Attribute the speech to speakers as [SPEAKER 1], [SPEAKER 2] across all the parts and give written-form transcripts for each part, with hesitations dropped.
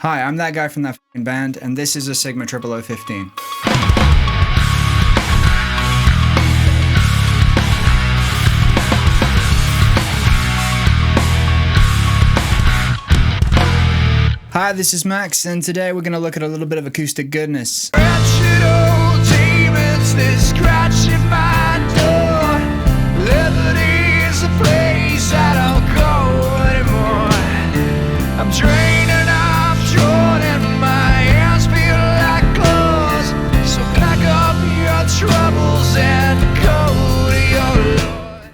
[SPEAKER 1] Hi, I'm that guy from that f***ing band, and this is a Sigma 000M-15. Hi, this is Max, and today we're going to look at a little bit of acoustic goodness.
[SPEAKER 2] Wretched old demons, they're scratching my door. Liberty is a place I don't go anymore. I'm draining, I'm drawn, and my hands feel like claws. So pack up your troubles and go to your Lord.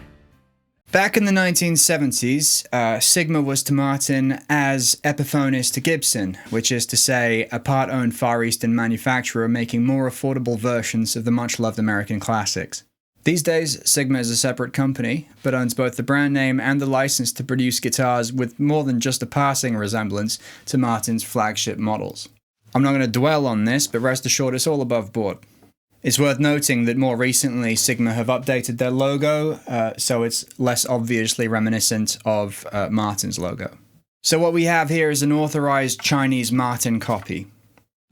[SPEAKER 1] Back in the 1970s, Sigma was to Martin as Epiphone is to Gibson, which is to say, a part-owned Far Eastern manufacturer making more affordable versions of the much-loved American classics. These days, Sigma is a separate company, but owns both the brand name and the license to produce guitars with more than just a passing resemblance to Martin's flagship models. I'm not going to dwell on this, but rest assured it's all above board. It's worth noting that more recently, Sigma have updated their logo, so it's less obviously reminiscent of Martin's logo. So what we have here is an authorized Chinese Martin copy.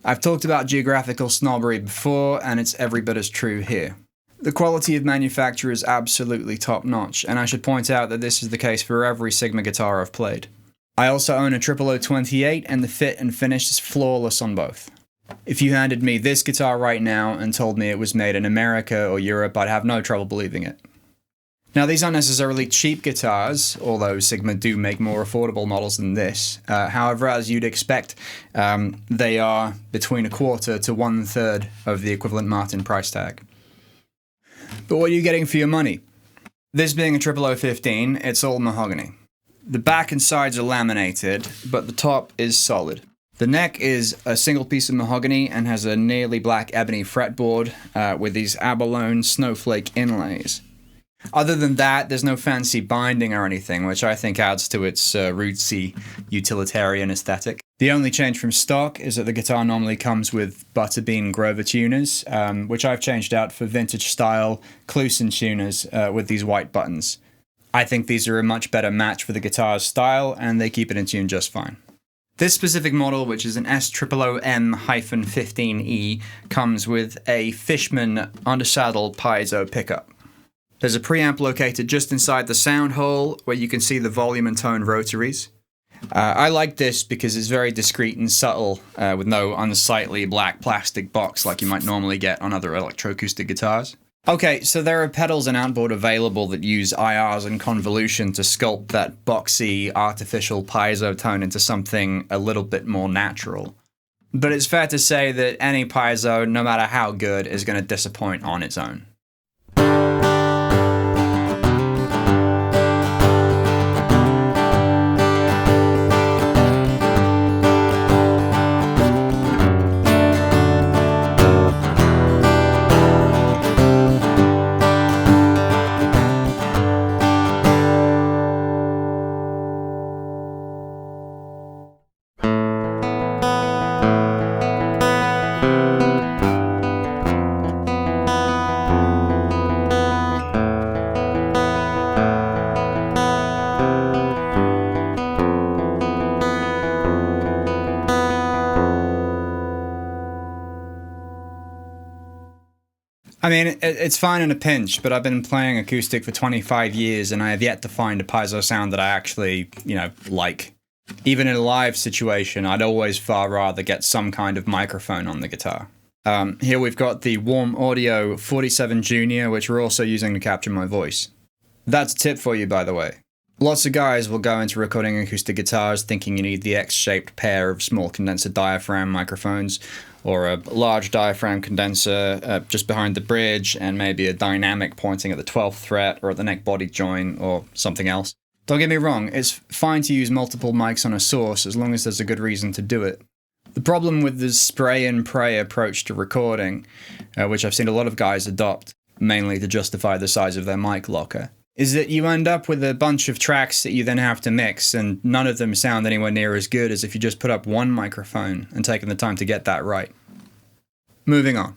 [SPEAKER 1] I've talked about geographical snobbery before, and it's every bit as true here. The quality of manufacture is absolutely top-notch, and I should point out that this is the case for every Sigma guitar I've played. I also own a 00028, and the fit and finish is flawless on both. If you handed me this guitar right now and told me it was made in America or Europe, I'd have no trouble believing it. Now, these aren't necessarily cheap guitars, although Sigma do make more affordable models than this. However, as you'd expect, they are between a quarter to 1/3 of the equivalent Martin price tag. But what are you getting for your money? This being a 000M-15, it's all mahogany. The back and sides are laminated, but the top is solid. The neck is a single piece of mahogany and has a nearly black ebony fretboard with these abalone snowflake inlays. Other than that, there's no fancy binding or anything, which I think adds to its rootsy utilitarian aesthetic. The only change from stock is that the guitar normally comes with Butterbean Grover tuners, which I've changed out for vintage style Clusen tuners with these white buttons. I think these are a much better match for the guitar's style, and they keep it in tune just fine. This specific model, which is an S000M-15E, comes with a Fishman undersaddle piezo pickup. There's a preamp located just inside the sound hole where you can see the volume and tone rotaries. I like this because it's very discreet and subtle with no unsightly black plastic box like you might normally get on other electroacoustic guitars. Okay, so there are pedals and outboard available that use IRs and convolution to sculpt that boxy, artificial piezo tone into something a little bit more natural. But it's fair to say that any piezo, no matter how good, is going to disappoint on its own. I mean, it's fine in a pinch, but I've been playing acoustic for 25 years and I have yet to find a piezo sound that I actually, like. Even in a live situation, I'd always far rather get some kind of microphone on the guitar. Here we've got the Warm Audio WA-47jr, which we're also using to capture my voice. That's a tip for you, by the way. Lots of guys will go into recording acoustic guitars thinking you need the X-shaped pair of small condenser diaphragm microphones, or a large diaphragm condenser just behind the bridge, and maybe a dynamic pointing at the 12th fret, or at the neck body joint, or something else. Don't get me wrong, it's fine to use multiple mics on a source as long as there's a good reason to do it. The problem with the spray and pray approach to recording, which I've seen a lot of guys adopt, mainly to justify the size of their mic locker, is that you end up with a bunch of tracks that you then have to mix, and none of them sound anywhere near as good as if you just put up one microphone and taken the time to get that right. Moving on.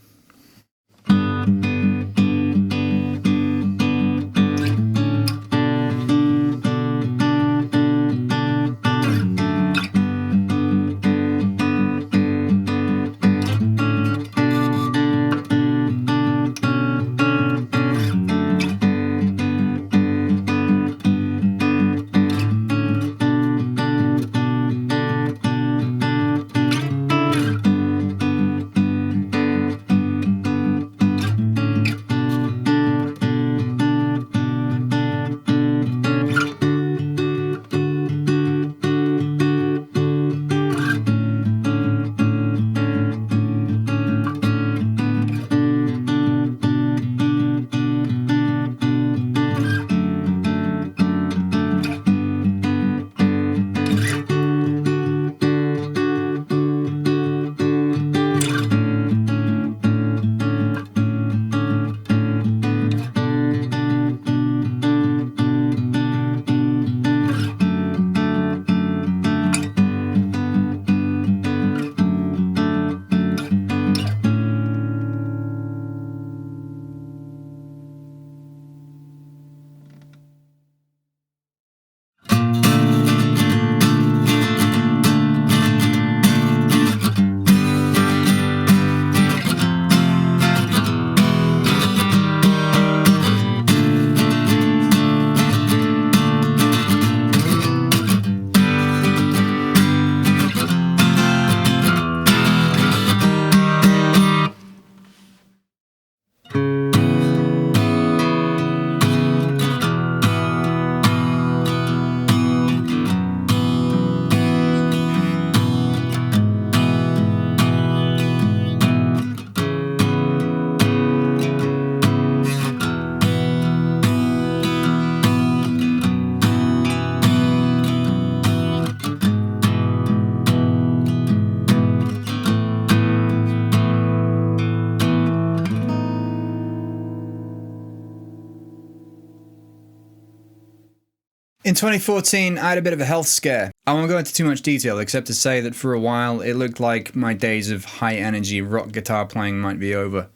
[SPEAKER 1] In 2014, I had a bit of a health scare. I won't go into too much detail except to say that for a while it looked like my days of high-energy rock guitar playing might be over.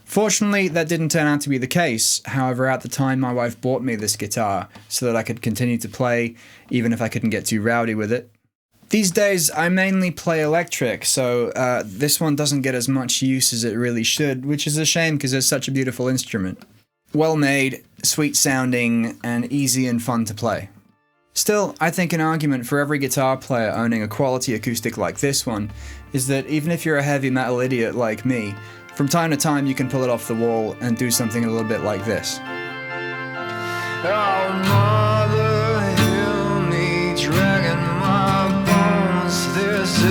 [SPEAKER 1] Fortunately, that didn't turn out to be the case. However, at the time my wife bought me this guitar so that I could continue to play even if I couldn't get too rowdy with it. These days, I mainly play electric, so this one doesn't get as much use as it really should, which is a shame because it's such a beautiful instrument. Well made, sweet sounding, and easy and fun to play. Still, I think an argument for every guitar player owning a quality acoustic like this one is that even if you're a heavy metal idiot like me, from time to time you can pull it off the wall and do something a little bit like this.
[SPEAKER 2] Oh, mother, heal me, dragging my bones. There's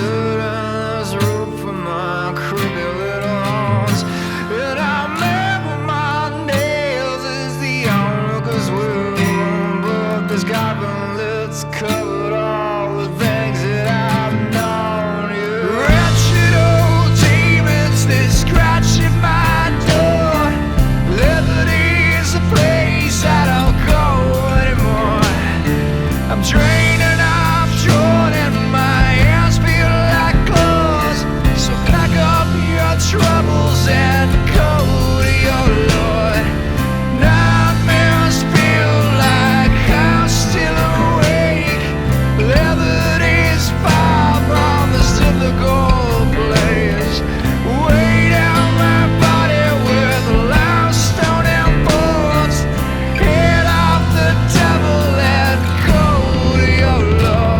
[SPEAKER 2] room for my creepy little horns. And I remember my nails is the only cause we're one, but this goblin lips covered all the things that I've known. You wretched old demons, they scratching my door. Liberty's a place I don't go anymore. I'm draining, I'm drawn, and my hands feel like claws. So pack up your troubles and go to your Lord. Nightmares feel like I'm still awake. Liberty's far from this typical place. Weigh down my body with limestone and bones. Head off the devil and go to your Lord.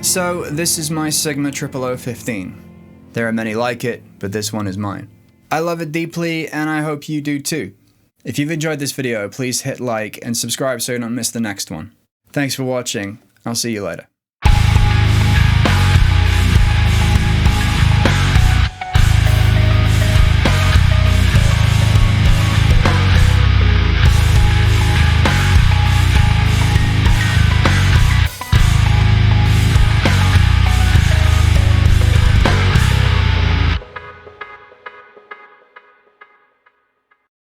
[SPEAKER 1] So, this is my Sigma 000M-15. There are many like it, but this one is mine. I love it deeply, and I hope you do too. If you've enjoyed this video, please hit like and subscribe so you don't miss the next one. Thanks for watching. I'll see you later.